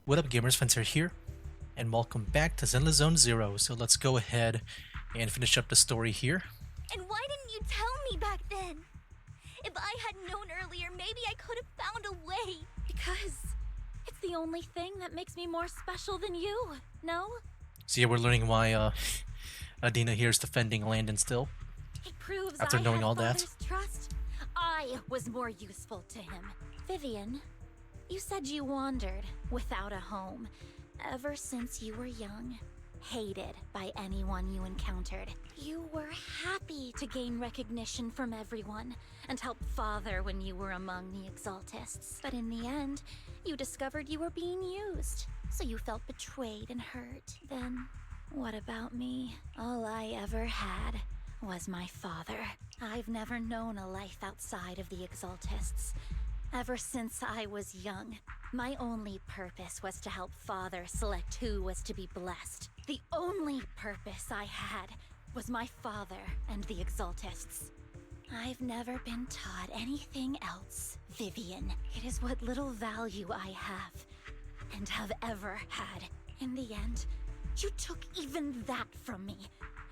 What up, gamers? Fencer here, and welcome back to Zenless Zone Zero. So let's go ahead and finish up the story here. And why didn't you tell me back then? If I had known earlier, maybe I could have found a way. Because it's the only thing that makes me more special than you, no? So yeah, we're learning why Adina here is defending Landon still. It proves After I knowing had all that. Father's trust. I was more useful to him. Vivian, you said you wandered without a home ever since you were young, hated by anyone you encountered. You were happy to gain recognition from everyone and help Father when you were among the Exaltists. But in the end, you discovered you were being used, so you felt betrayed and hurt. Then, what about me? All I ever had was my father. I've never known a life outside of the Exaltists. Ever since I was young, my only purpose was to help Father select who was to be blessed. The only purpose I had was my father and the Exaltists. I've never been taught anything else, Vivian. It is what little value I have, and have ever had. In the end, you took even that from me,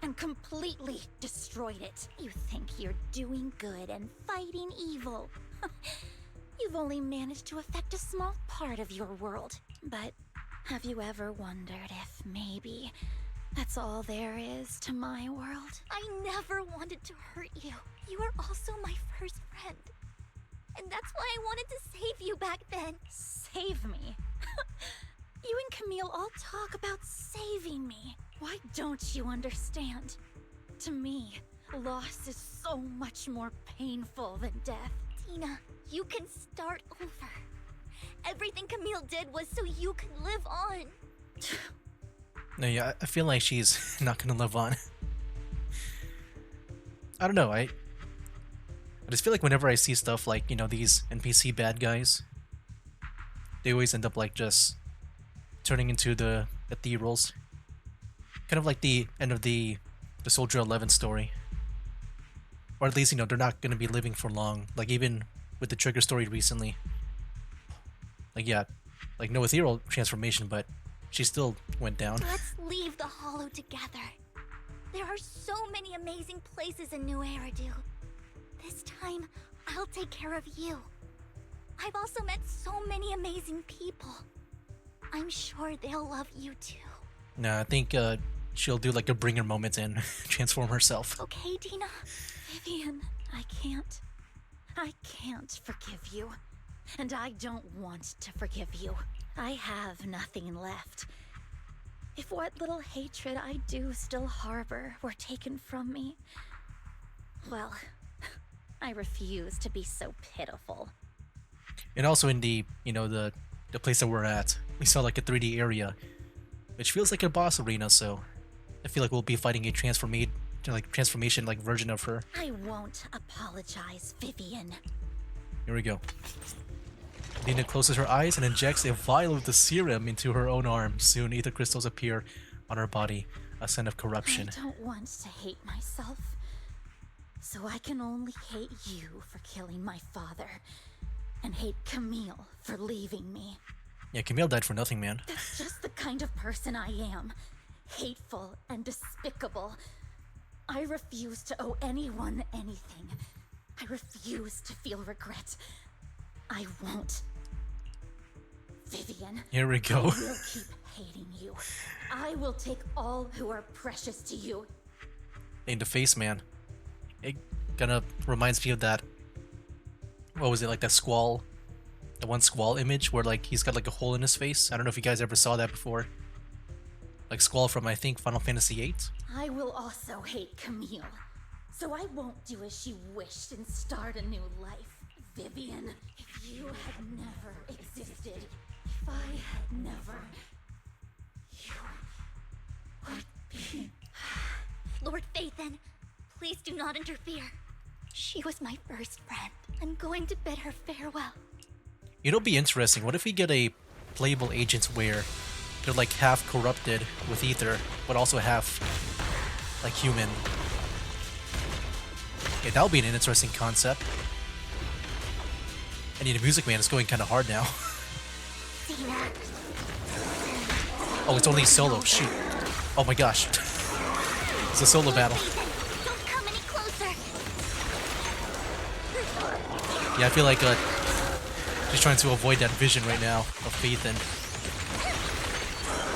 and completely destroyed it. You think you're doing good and fighting evil. You've only managed to affect a small part of your world. But have you ever wondered if maybe that's all there is to my world? I never wanted to hurt you. You were also my first friend. And that's why I wanted to save you back then. Save me? You and Camille all talk about saving me. Why don't you understand? To me, loss is so much more painful than death. Tina, you can start over. Everything Camille did was so you could live on. No, yeah, I feel like she's not gonna live on. I don't know, I just feel like whenever I see stuff like, you know, these NPC bad guys, they always end up like just turning into the ethereals. Kind of like the end of the Soldier 11 story. Or at least, you know, they're not gonna be living for long. Like even with the Trigger story recently. Like yeah, like no ethereal transformation, but she still went down. Let's leave the Hollow together. There are so many amazing places in New Eridu. This time, I'll take care of you. I've also met so many amazing people. I'm sure they'll love you too. Nah, I think she'll do like a bringer moment and transform herself. Okay, Dina? Vivian, I can't forgive you. And I don't want to forgive you. I have nothing left. If what little hatred I do still harbor were taken from me, well, I refuse to be so pitiful. And also in the, you know, the place that we're at, we saw like a 3D area, which feels like a boss arena, so I feel like we'll be fighting a transformation like version of her. I won't apologize, Vivian. Here we go. Nina closes her eyes and injects a vial of the serum into her own arm. Soon, ether crystals appear on her body, a sign of corruption. I don't want to hate myself, so I can only hate you for killing my father, and hate Camille for leaving me. Yeah, Camille died for nothing, man. That's just the kind of person I am. Hateful and despicable. I refuse to owe anyone anything. I refuse to feel regret. I won't. Vivian. Here we go. I will keep hating you. I will take all who are precious to you. In the face, man. It kind of reminds me of that. What was it, like that Squall? The one Squall image where like he's got like a hole in his face. I don't know if you guys ever saw that before. Like Squall from, I think, Final Fantasy VIII. I will also hate Camille. So I won't do as she wished and start a new life. Vivian, if you had never existed, if I had never, you would be... Lord Phaethon, please do not interfere. She was my first friend. I'm going to bid her farewell. It'll be interesting. What if we get a playable agent where they're like half corrupted with ether, but also half like human? Yeah, that'll be an interesting concept. I need a music, man. It's going kind of hard now. Dina, Oh, it's only solo. Shoot. Oh my gosh. It's a solo battle. Don't come any closer. Yeah, I feel like she's trying to avoid that vision right now of Phaethon.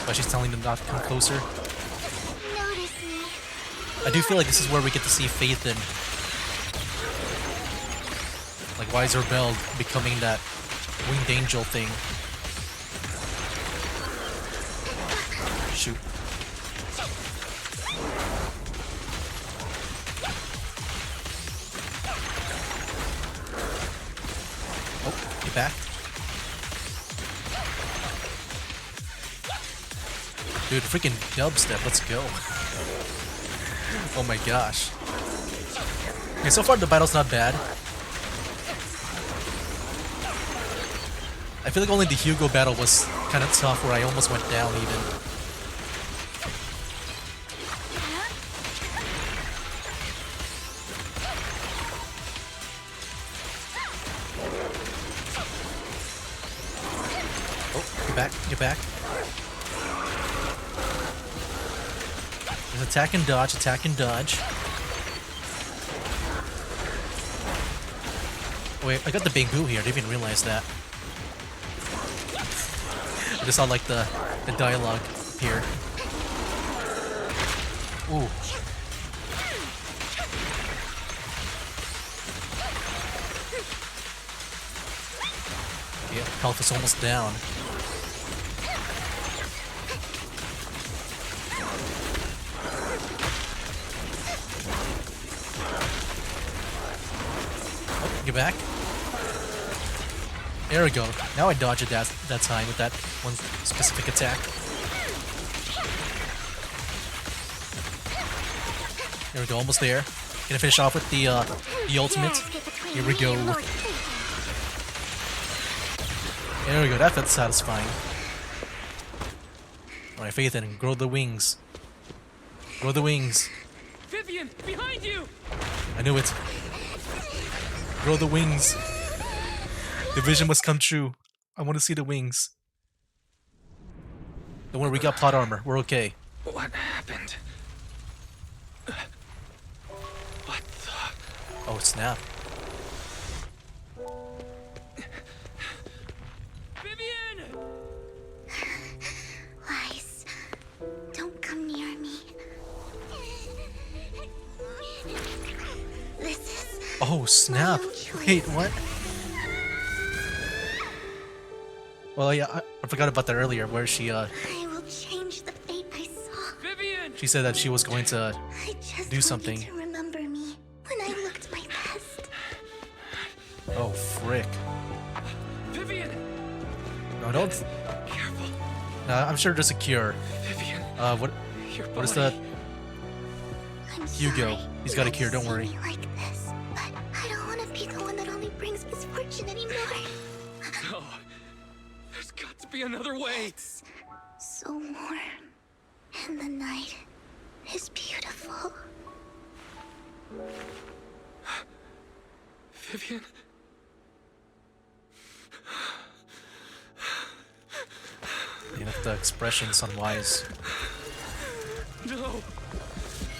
But she's telling them not to come closer. Notice me. I do feel like this is where we get to see Phaethon, like Wiser Bell, becoming that winged angel thing. Shoot. Oh, get back. Dude, freaking dubstep, let's go. Oh my gosh. Okay, so far the battle's not bad. I feel like only the Hugo battle was kind of tough, where I almost went down even. Oh, get back, get back. There's attack and dodge, attack and dodge. Wait, I got the big boo here, I didn't even realize that. I just saw like the dialogue here. Ooh. Yeah, health is almost down. Oh, get back. There we go. Now I dodge it that time with that one specific attack. There we go, almost there. Gonna finish off with the ultimate. Here we go. There we go, that felt satisfying. Alright, Phaethon, grow the wings. Grow the wings. Vivian, behind you! I knew it. Grow the wings. The vision must come true. I want to see the wings. Don't worry, we got plot armor. We're okay. What happened? What the... Oh, snap. Vivian! Lies. Don't come near me. This is Oh, snap. Wait, what? Well, yeah, I forgot about that earlier, where she, I will change the fate I saw. Vivian! she said that she was going to I just do want something. you to remember me when I looked my best. Oh, frick. Vivian! No, don't. Careful. I'm sure there's a cure. Vivian, What your what is body. that? I'm Hugo. sorry He's got a you cure, don't see worry. me like this, but I don't want to be the one that only brings misfortune anymore. No. There's got to be another way. It's so warm, and the night is beautiful. Vivian? You know, the expressions on Wise. No.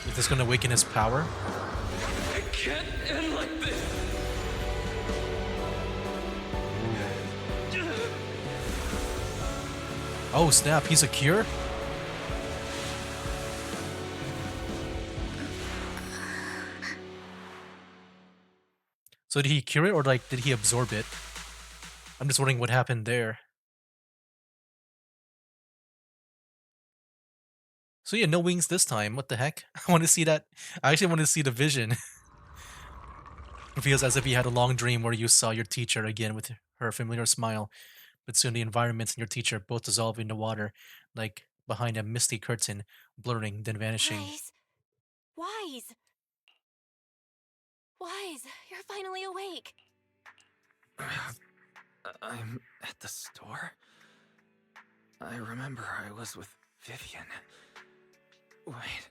Is this gonna awaken his power? It can't end like this. Oh, snap, he's a cure? So did he cure it, or like did he absorb it? I'm just wondering what happened there. So yeah, no wings this time. What the heck? I want to see that. I actually want to see the vision. It feels as if you had a long dream where you saw your teacher again with her familiar smile, but soon the environment and your teacher both dissolve into water, like behind a misty curtain, blurring, then vanishing. Wise. Wise. Wise, you're finally awake. I'm at the store. I remember I was with Vivian. Wait,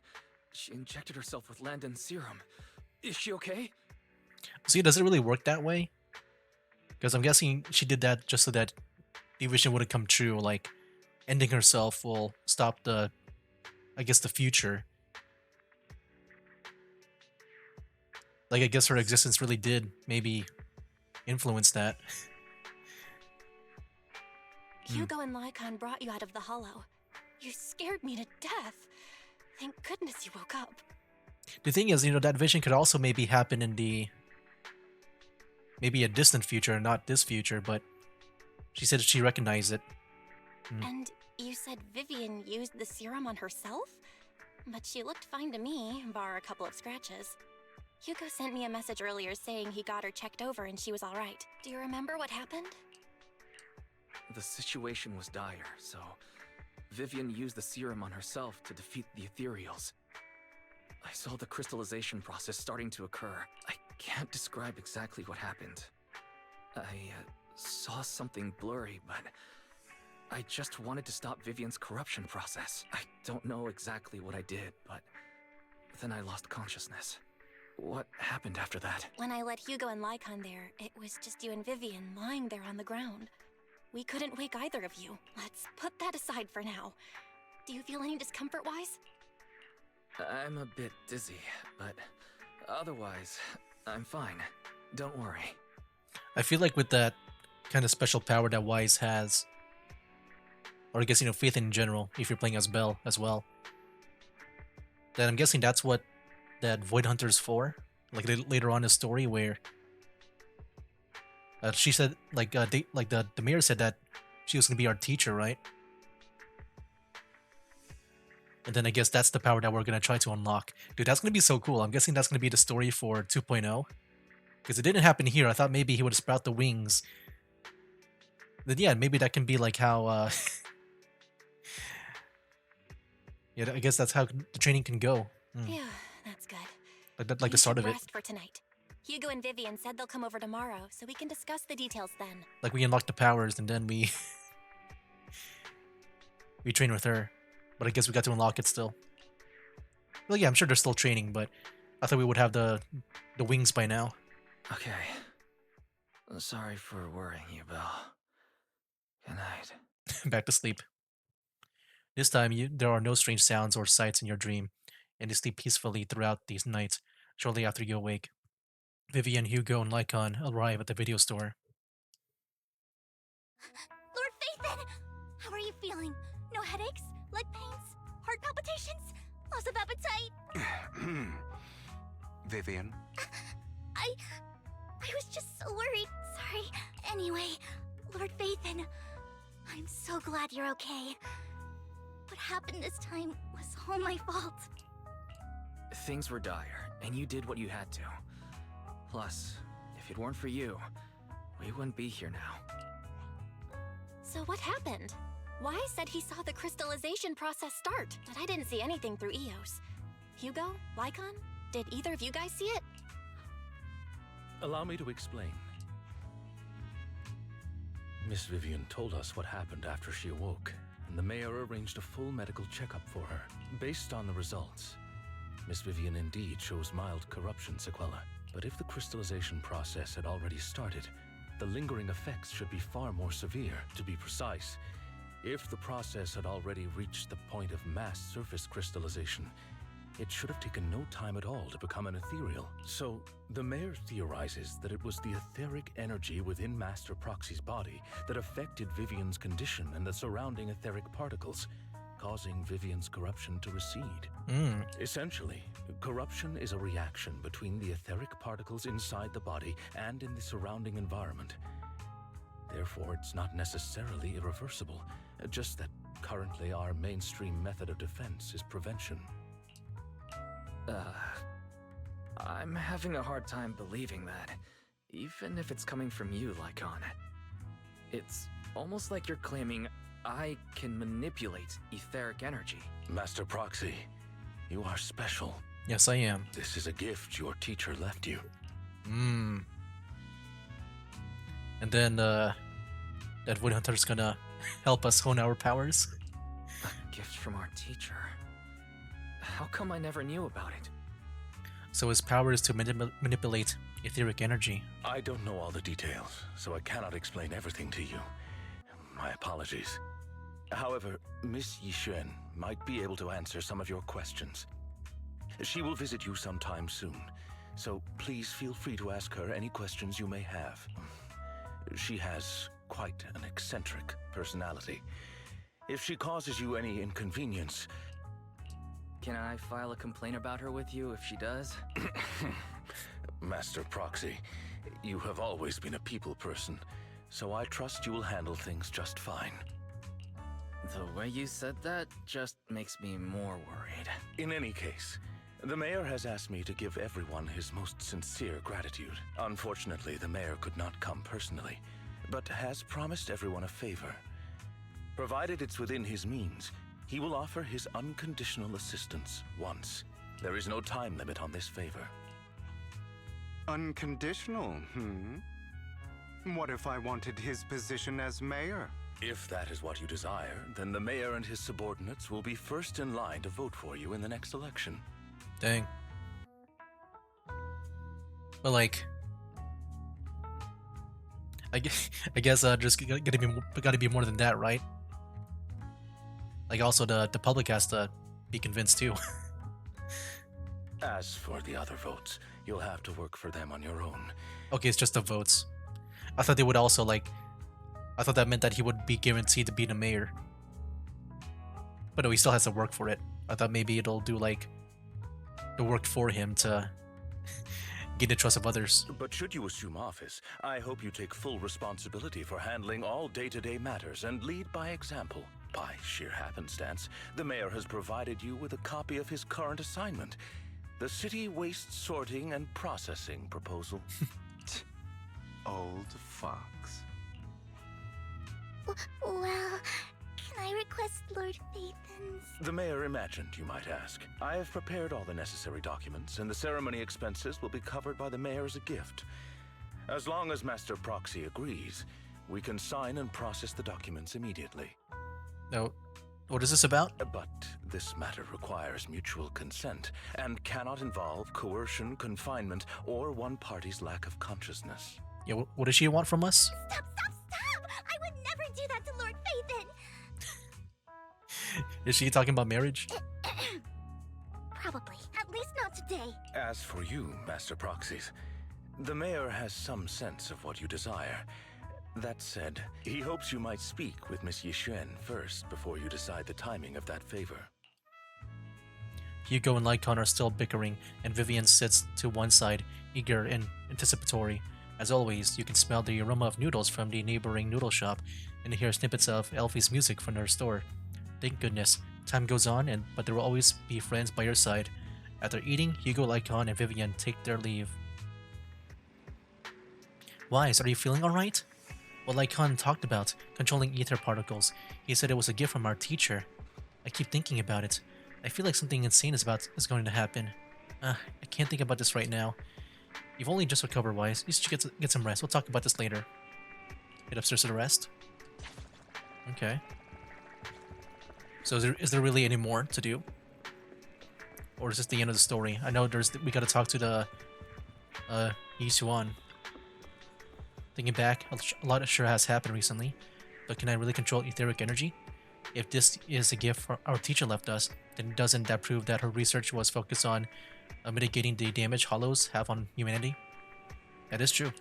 she injected herself with Landon's serum. Is she okay? See, does it really work that way? Because I'm guessing she did that just so that the vision wouldn't come true, like ending herself will stop the, I guess, the future. Like, I guess her existence really did maybe influence that. Hugo and Lycon brought you out of the hollow. You scared me to death. Thank goodness you woke up. The thing is, that vision could also maybe happen in maybe a distant future, not this future, but she said she recognized it. And you said Vivian used the serum on herself? But she looked fine to me, bar a couple of scratches. Hugo sent me a message earlier saying he got her checked over and she was alright. Do you remember what happened? The situation was dire, so Vivian used the serum on herself to defeat the ethereals. I saw the crystallization process starting to occur. I can't describe exactly what happened. I saw something blurry, but I just wanted to stop Vivian's corruption process. I don't know exactly what I did, but then I lost consciousness. What happened after that? When I let Hugo and Lycon there, it was just you and Vivian lying there on the ground. We couldn't wake either of you. Let's put that aside for now. Do you feel any discomfort-wise? I'm a bit dizzy, but otherwise, I'm fine. Don't worry. I feel like with that kind of special power that Wise has, or I guess, Faith in general, if you're playing as Belle as well, then I'm guessing that's what that Void Hunter's for. Like later on in the story where she said, the mayor said that she was gonna be our teacher, right? And then I guess that's the power that we're gonna try to unlock. Dude, that's gonna be so cool. I'm guessing that's gonna be the story for 2.0. Because it didn't happen here. I thought maybe he would sprout the wings. Then yeah, maybe that can be like how yeah, I guess that's how the training can go. Yeah, that's good. Like the start of it. Rest for tonight. Hugo and Vivian said they'll come over tomorrow, so we can discuss the details then. Like we unlock the powers and then we we train with her. But I guess we got to unlock it still. Well, yeah, I'm sure they're still training, but I thought we would have the wings by now. Okay. Sorry for worrying you, Belle. Good night. Back to sleep. This time, there are no strange sounds or sights in your dream, and you sleep peacefully throughout these nights. Shortly after you awake, Vivian, Hugo, and Lycon arrive at the video store. Lord Phaethon! How are you feeling? No headaches? Leg pains? Heart palpitations? Loss of appetite? Vivian? I was just so worried. Sorry. Anyway, Lord Phaethon, I'm so glad you're okay. What happened this time was all my fault. Things were dire, and you did what you had to. Plus, if it weren't for you, we wouldn't be here now. So what happened? Wise said he saw the crystallization process start, but I didn't see anything through EOS. Hugo? Lycon? Did either of you guys see it? Allow me to explain. Miss Vivian told us what happened after she awoke, and the mayor arranged a full medical checkup for her. Based on the results, Miss Vivian indeed shows mild corruption sequelae. But if the crystallization process had already started, the lingering effects should be far more severe. To be precise, if the process had already reached the point of mass surface crystallization, it should have taken no time at all to become an ethereal. So, the mayor theorizes that it was the etheric energy within Master Proxy's body that affected Vivian's condition and the surrounding etheric particles, causing Vivian's corruption to recede. Essentially, corruption is a reaction between the etheric particles inside the body and in the surrounding environment. Therefore, it's not necessarily irreversible, just that currently our mainstream method of defense is prevention. I'm having a hard time believing that, even if it's coming from you, Lycon. It's almost like you're claiming I can manipulate etheric energy. Master Proxy, you are special. Yes, I am. This is a gift your teacher left you. And then that Void Hunter's gonna help us hone our powers. A gift from our teacher. How come I never knew about it? So his power is to manipulate etheric energy. I don't know all the details, so I cannot explain everything to you. My apologies. However, Miss Yixuan might be able to answer some of your questions. She will visit you sometime soon, so please feel free to ask her any questions you may have. She has quite an eccentric personality. If she causes you any inconvenience... Can I file a complaint about her with you if she does? Master Proxy, you have always been a people person, so I trust you will handle things just fine. The way you said that just makes me more worried. In any case, the mayor has asked me to give everyone his most sincere gratitude. Unfortunately, the mayor could not come personally, but has promised everyone a favor. Provided it's within his means, he will offer his unconditional assistance once. There is no time limit on this favor. Unconditional, What if I wanted his position as mayor? If that is what you desire, then the mayor and his subordinates will be first in line to vote for you in the next election. Dang. But like, I guess there's gotta be more than that, right? Like also the public has to be convinced too. As for the other votes, you'll have to work for them on your own. Okay, it's just the votes. I thought they would also like. I thought that meant that he would be guaranteed to be the mayor. But no, he still has to work for it. I thought maybe it'll do like the work for him to gain the trust of others. But should you assume office, I hope you take full responsibility for handling all day-to-day matters and lead by example. By sheer happenstance, the mayor has provided you with a copy of his current assignment, the City Waste Sorting and Processing proposal. Old fox. Well, can I request Lord Phaethan's? The mayor imagined, you might ask. I have prepared all the necessary documents, and the ceremony expenses will be covered by the mayor as a gift. As long as Master Proxy agrees, we can sign and process the documents immediately. No, what is this about? But this matter requires mutual consent and cannot involve coercion, confinement, or one party's lack of consciousness. Yeah, what does she want from us? Stop! I would never do that to Lord Phaethan! Is she talking about marriage? Probably. At least not today. As for you, Master Proxies, the mayor has some sense of what you desire. That said, he hopes you might speak with Miss Yixuan first before you decide the timing of that favor. Hugo and Lycon are still bickering, and Vivian sits to one side, eager and anticipatory. As always, you can smell the aroma of noodles from the neighboring noodle shop, and hear snippets of Elfie's music from their store. Thank goodness, time goes on, but there will always be friends by your side. After eating, Hugo, Lycon, and Vivian take their leave. Wise, are you feeling alright? What Lycon talked about, controlling ether particles. He said it was a gift from our teacher. I keep thinking about it. I feel like something insane is going to happen. I can't think about this right now. You've only just recovered, Wise. You should get some rest. We'll talk about this later. Head upstairs to the rest. Okay. So is there really any more to do? Or is this the end of the story? I know we gotta talk to the Yixuan. Thinking back, a lot sure has happened recently. But can I really control etheric energy? If this is a gift our teacher left us, then doesn't that prove that her research was focused on mitigating the damage hollows have on humanity? That is true.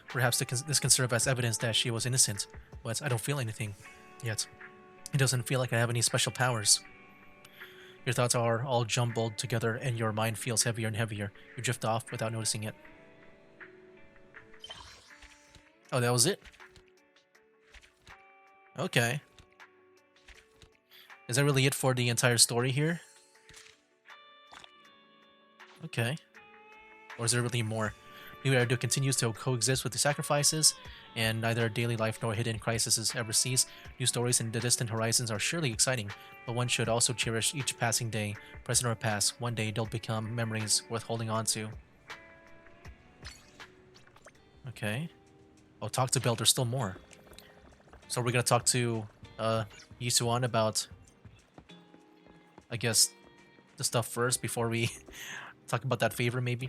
Perhaps this can serve as evidence that she was innocent, but I don't feel anything yet. It doesn't feel like I have any special powers. Your thoughts are all jumbled together and your mind feels heavier and heavier. You drift off without noticing it. Oh, that was it? Okay. Is that really it for the entire story here? Okay. Or is there really more? New Eridu continues to coexist with the sacrifices, and neither daily life nor hidden crises ever cease. New stories in the distant horizons are surely exciting, but one should also cherish each passing day, present or past. One day they'll become memories worth holding on to. Okay. Oh, talk to Belle, there's still more. So we're gonna talk to Yixuan about, I guess, the stuff first before we talk about that favor, maybe.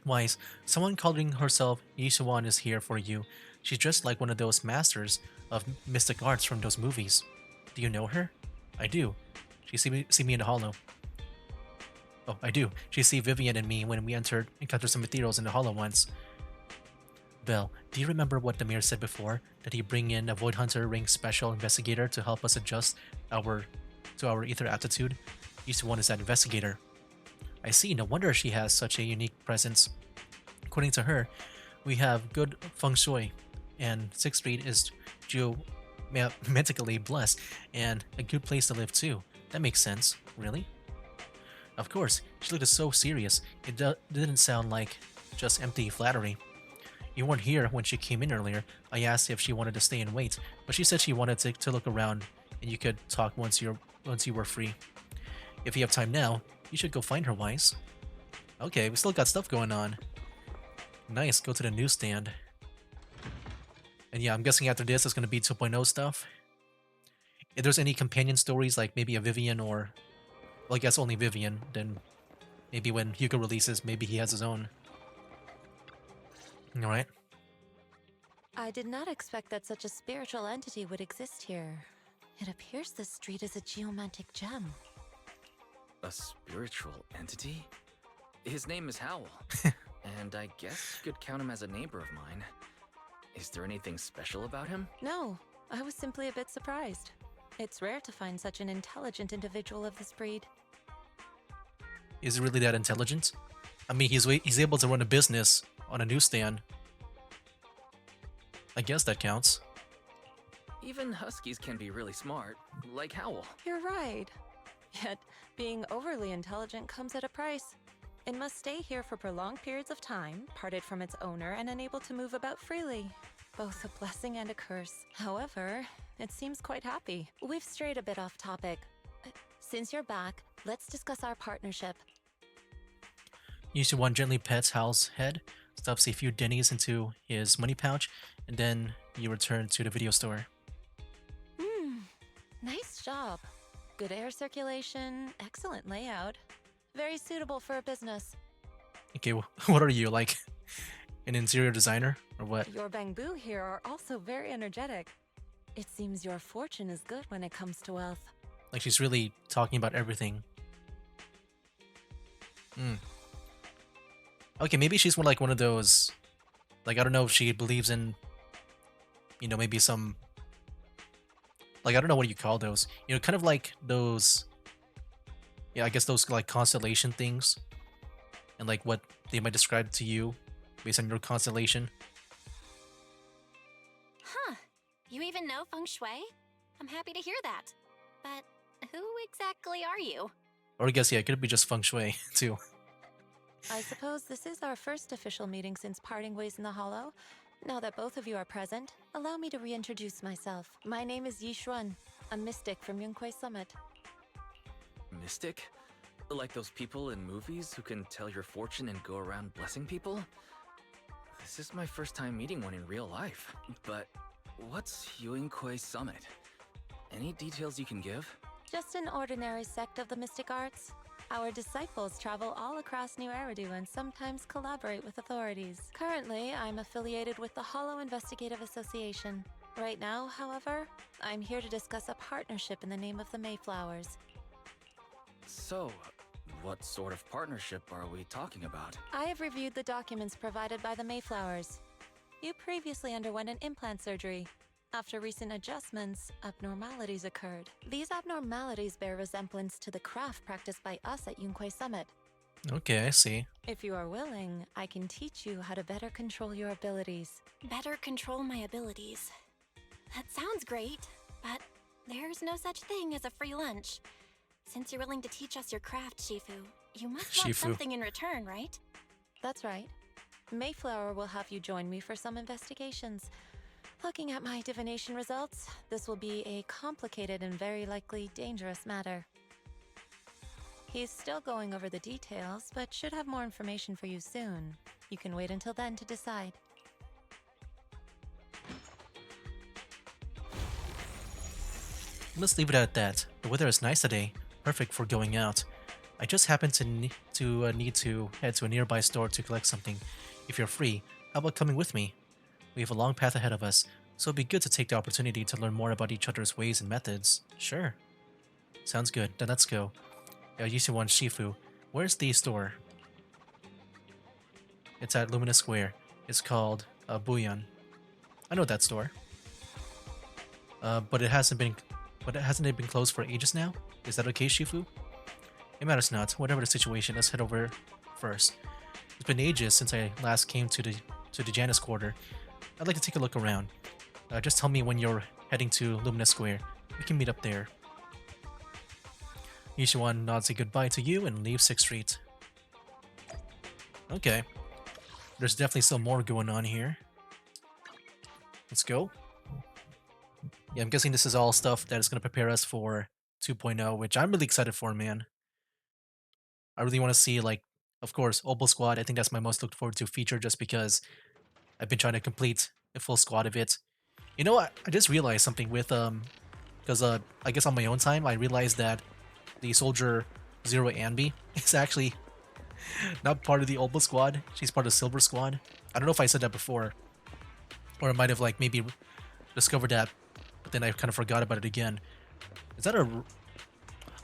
Wise, someone calling herself Yixuan is here for you. She's dressed like one of those masters of mystic arts from those movies. Do you know her? I do. She see me in the hollow. Oh, I do. She see Vivian and me when we encountered some ethereals in the hollow once. Belle, do you remember what the mayor said before? That he bring in a Void Hunter ring special investigator to help us adjust our ether attitude? Used to want is that investigator. I see, no wonder she has such a unique presence. According to her, we have good feng shui, and 6th Street is geomantically blessed, and a good place to live too. That makes sense. Really? Of course, she looked so serious, it didn't sound like just empty flattery. You weren't here when she came in earlier. I asked if she wanted to stay and wait, but she said she wanted to look around, and you could talk once you were free. If you have time now, you should go find her, Wise. Okay, we still got stuff going on. Nice, go to the newsstand. And yeah, I'm guessing after this, it's going to be 2.0 stuff. If there's any companion stories, like maybe a Vivian or... Well, I guess only Vivian, then maybe when Hugo releases, maybe he has his own. Alright. I did not expect that such a spiritual entity would exist here. It appears this street is a geomantic gem. A spiritual entity? His name is Howl, and I guess you could count him as a neighbor of mine. Is there anything special about him? No, I was simply a bit surprised. It's rare to find such an intelligent individual of this breed. Is he really that intelligent? I mean, he's able to run a business on a newsstand. I guess that counts. Even huskies can be really smart, like Howl. You're right. Yet, being overly intelligent comes at a price. It must stay here for prolonged periods of time, parted from its owner and unable to move about freely. Both a blessing and a curse. However, it seems quite happy. We've strayed a bit off topic. Since you're back, let's discuss our partnership. Yusuwan gently pets Hal's head, stuffs a few dennies into his money pouch, and then you return to the video store. Nice job. Good air circulation, excellent layout. Very suitable for a business. Okay, what are you, like an interior designer, or what? Your bamboo here are also very energetic. It seems your fortune is good when it comes to wealth. Like she's really talking about everything. Okay, maybe she's like one of those, like, I don't know if she believes in, you know, maybe some, like, I don't know what you call those, you know, kind of like those, yeah, I guess those like constellation things, and like what they might describe to you based on your constellation. Huh. You even know feng shui? I'm happy to hear that. But who exactly are you? Or I guess, yeah, it could be just feng shui too. I suppose this is our first official meeting since parting ways in the Hollow. Now that both of you are present, allow me to reintroduce myself. My name is Yi Xuan, a mystic from Yunquei Summit. Mystic? Like those people in movies who can tell your fortune and go around blessing people? This is my first time meeting one in real life. But what's Yunquei Summit? Any details you can give? Just an ordinary sect of the mystic arts. Our disciples travel all across New Eridu and sometimes collaborate with authorities. Currently, I'm affiliated with the Hollow Investigative Association. Right now, however, I'm here to discuss a partnership in the name of the Mayflowers. So, what sort of partnership are we talking about? I have reviewed the documents provided by the Mayflowers. You previously underwent an implant surgery. After recent adjustments, abnormalities occurred. These abnormalities bear resemblance to the craft practiced by us at Yunquei Summit. Okay, I see. If you are willing, I can teach you how to better control your abilities. Better control my abilities. That sounds great, but there's no such thing as a free lunch. Since you're willing to teach us your craft, Shifu, you must want Shifu. something in return, right? That's right. Mayflower will have you join me for some investigations. Looking at my divination results, this will be a complicated and very likely dangerous matter. He's still going over the details, but should have more information for you soon. You can wait until then to decide. Let's leave it at that. The weather is nice today, perfect for going out. I just happen to need to head to a nearby store to collect something. If you're free, how about coming with me? We have a long path ahead of us, so it'd be good to take the opportunity to learn more about each other's ways and methods. Sure. Sounds good. Then let's go. Yushiwan Shifu, where's the store? It's at Lumina Square. It's called Buyan. I know that store. But it hasn't it been closed for ages now? Is that okay, Shifu? It matters not. Whatever the situation, let's head over first. It's been ages since I last came to the Janus Quarter. I'd like to take a look around. Just tell me when you're heading to Lumina Square. We can meet up there. Yushiwan nods a goodbye to you and leaves 6th Street. Okay. There's definitely still more going on here. Let's go. Yeah, I'm guessing this is all stuff that is going to prepare us for 2.0, which I'm really excited for, man. I really want to see, like, of course, Opal Squad. I think that's my most looked forward to feature just because I've been trying to complete a full squad of it. You know what? I just realized something with, because I guess on my own time, I realized that the Soldier Zero Anby is actually not part of the Opal Squad. She's part of Silver Squad. I don't know if I said that before. Or I might have, like, maybe discovered that, but then I kind of forgot about it again. Is that a...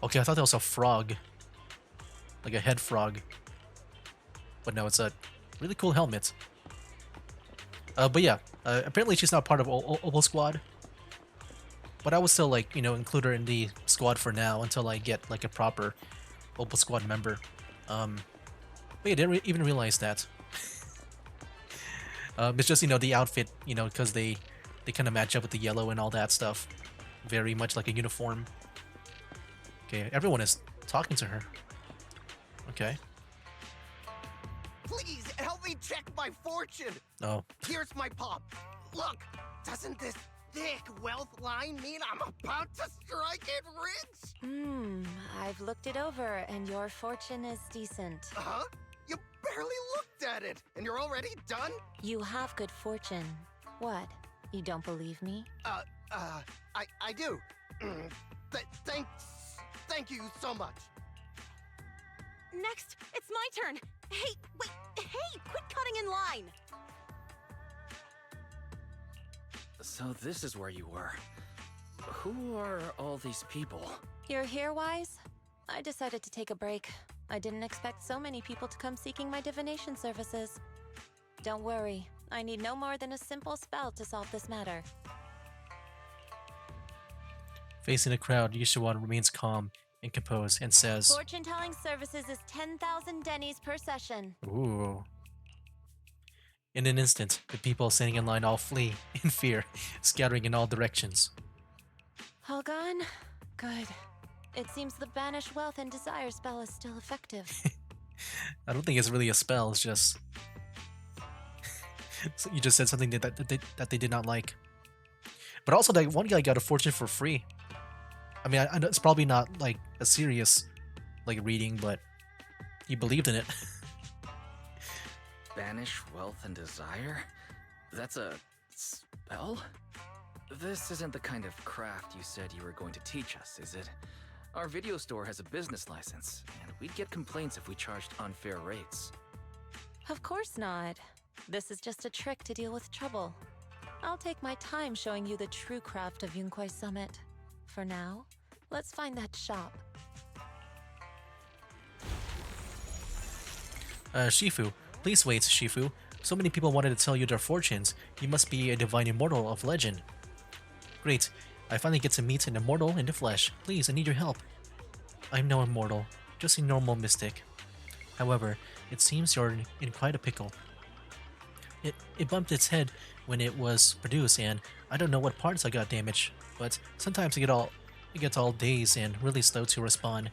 Okay, I thought that was a frog. Like a head frog. But no, it's a really cool helmet. But yeah, apparently she's not part of Opal Squad. But I would still, like, you know, include her in the squad for now until I get, like, a proper Opal Squad member. But yeah, I didn't even realize that. It's just, you know, the outfit, you know, because they kind of match up with the yellow and all that stuff. Very much like a uniform. Okay, everyone is talking to her. Okay. Please help me check my fortune. Oh. Here's my pop. Look, doesn't this thick wealth line mean I'm about to strike it rich? I've looked it over, and your fortune is decent. Huh? You barely looked at it, and you're already done? You have good fortune. What? You don't believe me? I do. Thank you so much. Next, it's my turn. Hey, wait, hey, quit cutting in line. So this is where you were. Who are all these people? You're here, Wise? I decided to take a break. I didn't expect so many people to come seeking my divination services. Don't worry, I need no more than a simple spell to solve this matter. Facing the crowd, Yushiwan remains calm and composed and says, Fortune-telling services is 10,000 dennies per session. Ooh. In an instant, the people standing in line all flee in fear, scattering in all directions. All gone? Good. It seems the Banish Wealth and Desire spell is still effective. I don't think it's really a spell, it's just... So you just said something that they did not like. But also, that one guy got a fortune for free. I mean, I know it's probably not, like, a serious, like, reading, but he believed in it. Banish wealth and desire? That's a spell? This isn't the kind of craft you said you were going to teach us, is it? Our video store has a business license, and we'd get complaints if we charged unfair rates. Of course not. This is just a trick to deal with trouble. I'll take my time showing you the true craft of Yunkwai Summit. For now, let's find that shop. Shifu. Please wait, Shifu. So many people wanted to tell you their fortunes. You must be a divine immortal of legend. Great. I finally get to meet an immortal in the flesh. Please, I need your help. I'm no immortal, just a normal mystic. However, it seems you're in quite a pickle. It bumped its head when it was produced, and I don't know what parts I got damaged, but sometimes it gets all dazed and really slow to respond.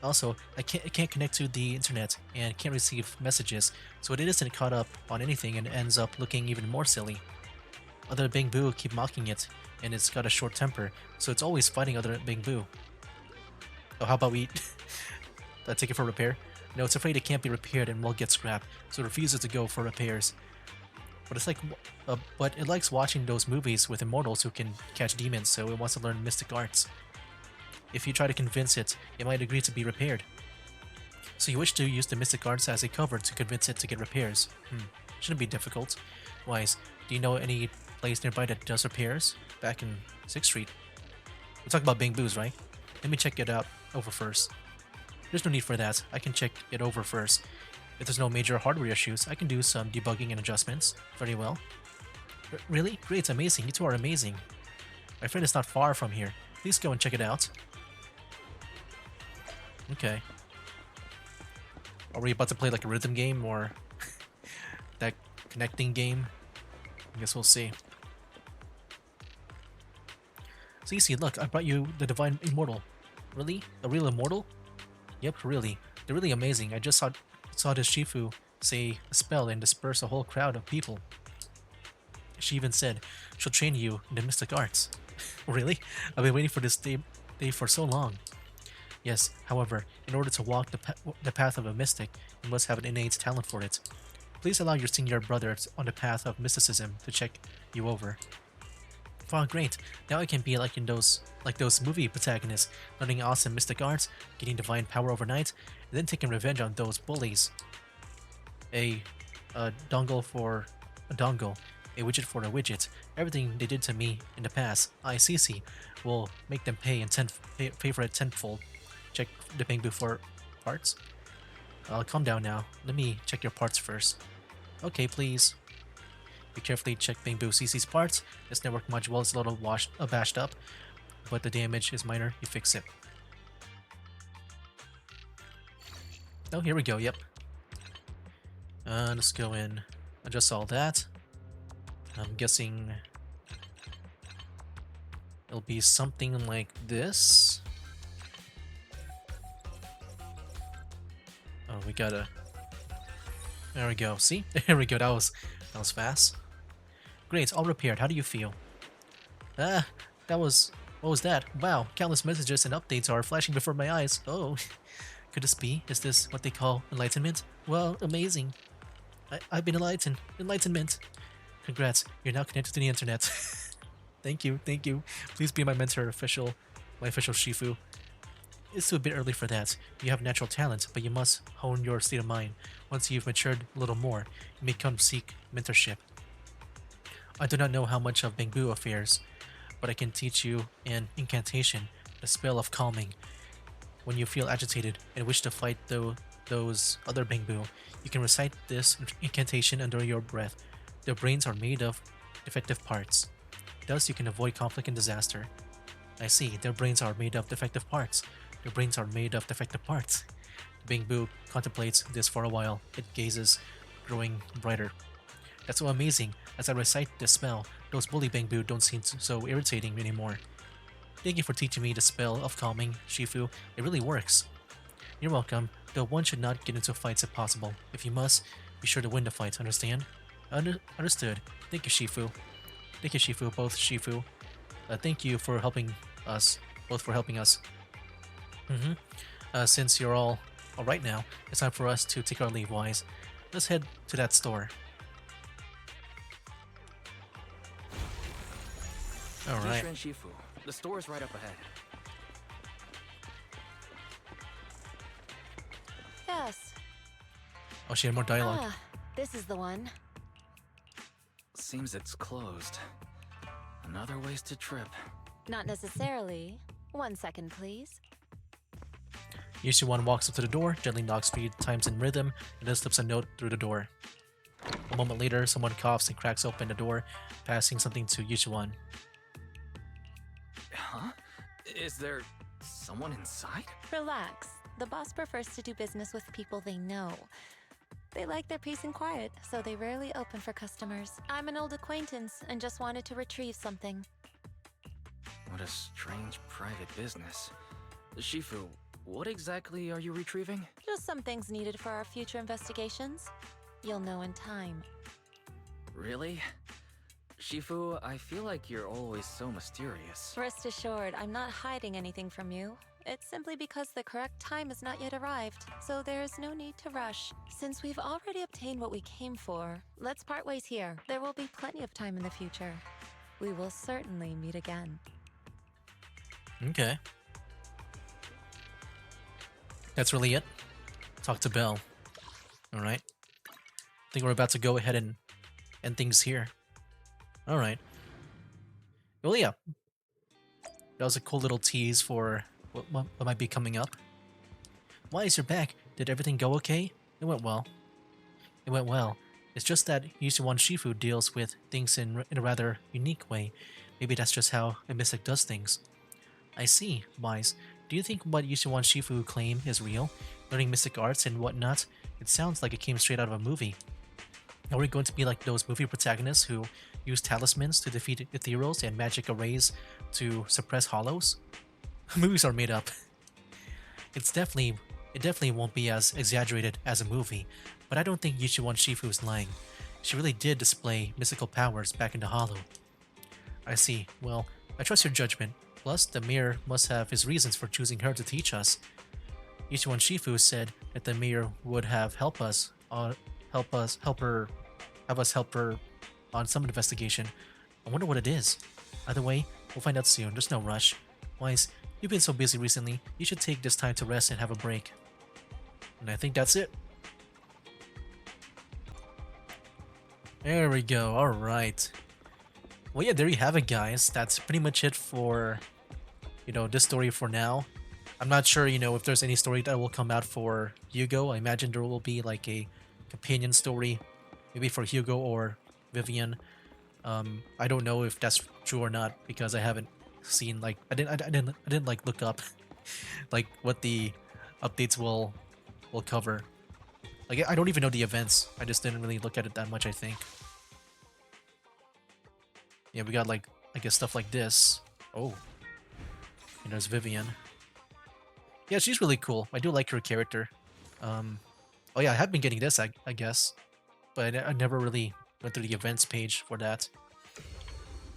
Also, I can't connect to the internet and can't receive messages, so it isn't caught up on anything and ends up looking even more silly. Other Bing Boo keep mocking it, and it's got a short temper, so it's always fighting other Bing Boo. Oh, how about we take it for repair? No, it's afraid it can't be repaired and will get scrapped, so it refuses to go for repairs. But it's like, but it likes watching those movies with immortals who can catch demons, so it wants to learn mystic arts. If you try to convince it, it might agree to be repaired. So you wish to use the mystic arts as a cover to convince it to get repairs. Shouldn't be difficult. Wise, Do you know any place nearby that does repairs? Back in 6th Street. We're talking about Bangboos, right? Let me check it out over first. There's no need for that. I can check it over first. If there's no major hardware issues, I can do some debugging and adjustments. Very well. Really? Great, amazing. You two are amazing. My friend is not far from here. Please go and check it out. Okay. Are we about to play like a rhythm game or that connecting game? I guess we'll see. Cece, look, I brought you the Divine Immortal. Really? A real immortal? Yep, really. They're really amazing. I just saw this Shifu say a spell and disperse a whole crowd of people. She even said she'll train you in the mystic arts. Really? I've been waiting for this day for so long. Yes, however, in order to walk the path of a mystic, you must have an innate talent for it. Please allow your senior brother on the path of mysticism to check you over. Wow, great. Now I can be like those movie protagonists, learning awesome mystic arts, getting divine power overnight, and then taking revenge on those bullies. A dongle for a dongle, a widget for a widget. Everything they did to me in the past, I, Cece, will make them pay for it tenfold. Check the Bangbu for parts. Calm down now. Let me check your parts first. Okay, please. You carefully check Bangbu CC's parts. This network module is a little bashed up, but the damage is minor. You fix it. Oh, here we go. Yep. Let's go in. Adjust all that. I'm guessing it'll be something like this. Oh, we gotta. There we go. See? There we go. That was fast. Great, all repaired. How do you feel? What was that? Wow, countless messages and updates are flashing before my eyes. Oh, could this be? Is this what they call enlightenment? Well, amazing. I've been enlightened. Enlightenment. Congrats, you're now connected to the internet. Thank you. Please be my mentor, my official Shifu. It's still a bit early for that. You have natural talent, but you must hone your state of mind. Once you've matured a little more, you may come seek mentorship. I do not know how much of Bangbu affairs, but I can teach you an incantation, the spell of calming. When you feel agitated and wish to fight those other Bangbu, you can recite this incantation under your breath. Their brains are made of defective parts. Thus, you can avoid conflict and disaster. I see, their brains are made of defective parts. Their brains are made of defective parts. The Bangbu contemplates this for a while. It gazes, growing brighter. That's so amazing. As I recite this spell, those bully Bangbu don't seem so irritating anymore. Thank you for teaching me the spell of calming, Shifu. It really works. You're welcome, though one should not get into fights if possible. If you must, be sure to win the fight, understand? Understood. Thank you, Shifu. Thank you, Shifu, both Shifu. Thank you for helping us, both for helping us. Since you're all alright now, it's time for us to take our leave, Wise. Let's head to that store. Alright. Shifu, the store is right up ahead. Yes. Oh, she had more dialogue. Ah, this is the one. Seems it's closed. Another wasted trip. Not necessarily. 1 second, please. Yushiwan walks up to the door, gently knocks 3 times in rhythm, and then slips a note through the door. A moment later, someone coughs and cracks open the door, passing something to Yushiwan. Huh? Is there someone inside? Relax. The boss prefers to do business with people they know. They like their peace and quiet, so they rarely open for customers. I'm an old acquaintance and just wanted to retrieve something. What a strange private business. Shifu, what exactly are you retrieving? Just some things needed for our future investigations. You'll know in time. Really? Shifu, I feel like you're always so mysterious. Rest assured, I'm not hiding anything from you. It's simply because the correct time has not yet arrived, so there is no need to rush. Since we've already obtained what we came for, let's part ways here. There will be plenty of time in the future. We will certainly meet again. Okay. That's really it. Talk to Belle. Alright. I think we're about to go ahead and end things here. All right. Well, yeah, that was a cool little tease for what might be coming up. Why is your back? Did everything go okay? It went well. It went well. It's just that Yushiwan Shifu deals with things in a rather unique way. Maybe that's just how a mystic does things. I see, Wise. Do you think what Yushiwan Shifu claim is real? Learning mystic arts and whatnot? It sounds like it came straight out of a movie. Are we going to be like those movie protagonists who use talismans to defeat ethereals and magic arrays to suppress hollows? Movies are made up. It definitely won't be as exaggerated as a movie, but I don't think Yushiwan Shifu is lying. She really did display mystical powers back in the Hollow. I see. Well, I trust your judgment. Plus, the mayor must have his reasons for choosing her to teach us. Yushiwan Shifu said that the mayor would have help us help her on some investigation. I wonder what it is. Either way, we'll find out soon. There's no rush. Wise, you've been so busy recently. You should take this time to rest and have a break. And I think that's it. There we go. All right. Well, yeah, there you have it, guys. That's pretty much it for, this story for now. I'm not sure, if there's any story that will come out for Hugo. I imagine there will be like a companion story, maybe for Hugo or Vivian. I don't know if that's true or not because I haven't seen I didn't like look up like what the updates will cover. Like I don't even know the events. I just didn't really look at it that much, I think. Yeah, we got like I guess stuff like this. Oh. And there's Vivian. Yeah, she's really cool. I do like her character. Oh yeah, I have been getting this, I guess. But I never really went through the events page for that.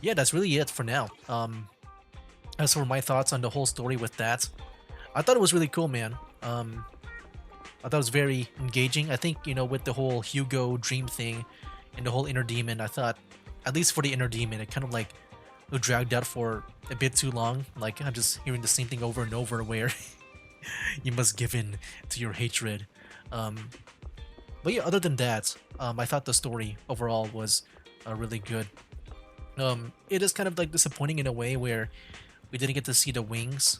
Yeah, that's really it for now. As for my thoughts on the whole story with that, I thought it was really cool, man. I thought it was very engaging. I think, with the whole Hugo dream thing and the whole inner demon, I thought, at least for the inner demon, it kind of like dragged out for a bit too long. Like, I'm just hearing the same thing over and over where you must give in to your hatred. But yeah, other than that, I thought the story overall was really good. It is kind of like disappointing in a way where we didn't get to see the wings.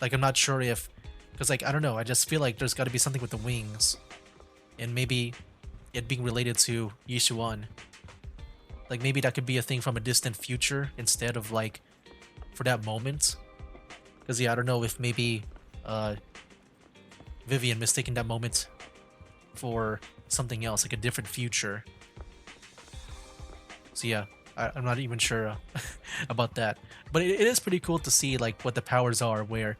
Like, I'm not sure if, because like I don't know, I just feel like there's got to be something with the wings, and maybe it being related to Yishuan. Like maybe that could be a thing from a distant future instead of like for that moment. Because yeah, I don't know if maybe Vivian mistaken that moment for something else, like a different future. So yeah, I'm not even sure about that. But it is pretty cool to see like what the powers are, where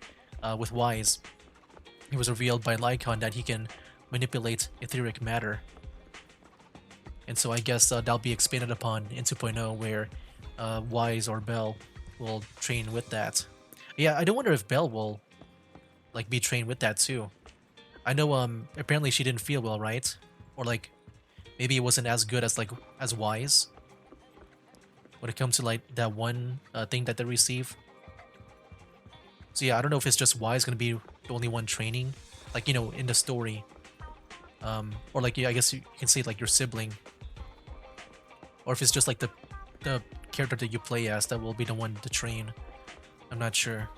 with Wise, it was revealed by Lycon that he can manipulate etheric matter. And so I guess that'll be expanded upon in 2.0, where Wise or Belle will train with that. Yeah, I don't wonder if Belle will like be trained with that too. I know apparently she didn't feel well, right? Or like maybe it wasn't as good as as Wise when it comes to like that one thing that they receive. So yeah, I don't know if it's just Wise gonna be the only one training, like in the story, or like I guess you can say like your sibling, or if it's just like the character that you play as that will be the one to train. I'm not sure.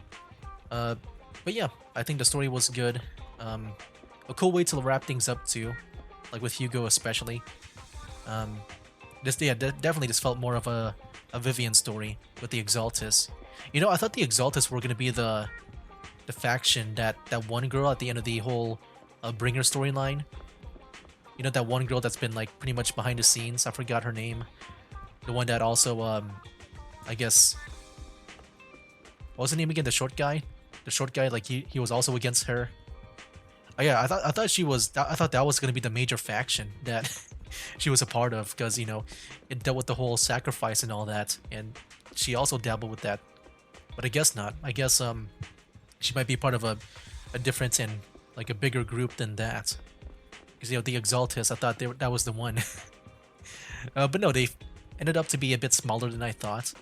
But yeah, I think the story was good. A cool way to wrap things up too, like with Hugo especially. Definitely just felt more of a Vivian story with the Exaltus. I thought the Exaltus were gonna be the faction that one girl at the end of the whole Bringer storyline. That one girl that's been like pretty much behind the scenes. I forgot her name. The one that also I guess, what was the name again? The short guy. The short guy, like he was also against her. Oh yeah, I thought she was. I thought that was gonna be the major faction that she was a part of, because it dealt with the whole sacrifice and all that, and she also dabbled with that. But I guess not. I guess she might be part of a different and like a bigger group than that. Because the Exaltus, I thought that was the one. But no, they ended up to be a bit smaller than I thought.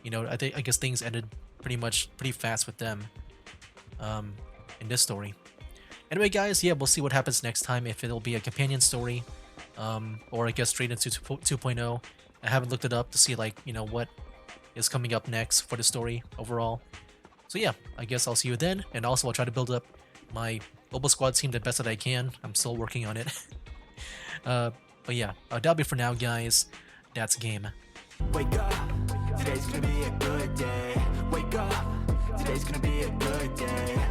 I guess things ended pretty fast with them in this story. Anyway, guys, yeah, we'll see what happens next time, if it'll be a companion story or I guess straight into 2.0. I haven't looked it up to see like, you know, what is coming up next for the story overall. So yeah, I guess I'll see you then, and also I'll try to build up my mobile squad team the best that I can. I'm still working on it. But yeah, that'll be for now, guys. That's game. Wake up, today's gonna be a good day. Wake up, today's gonna be a good day.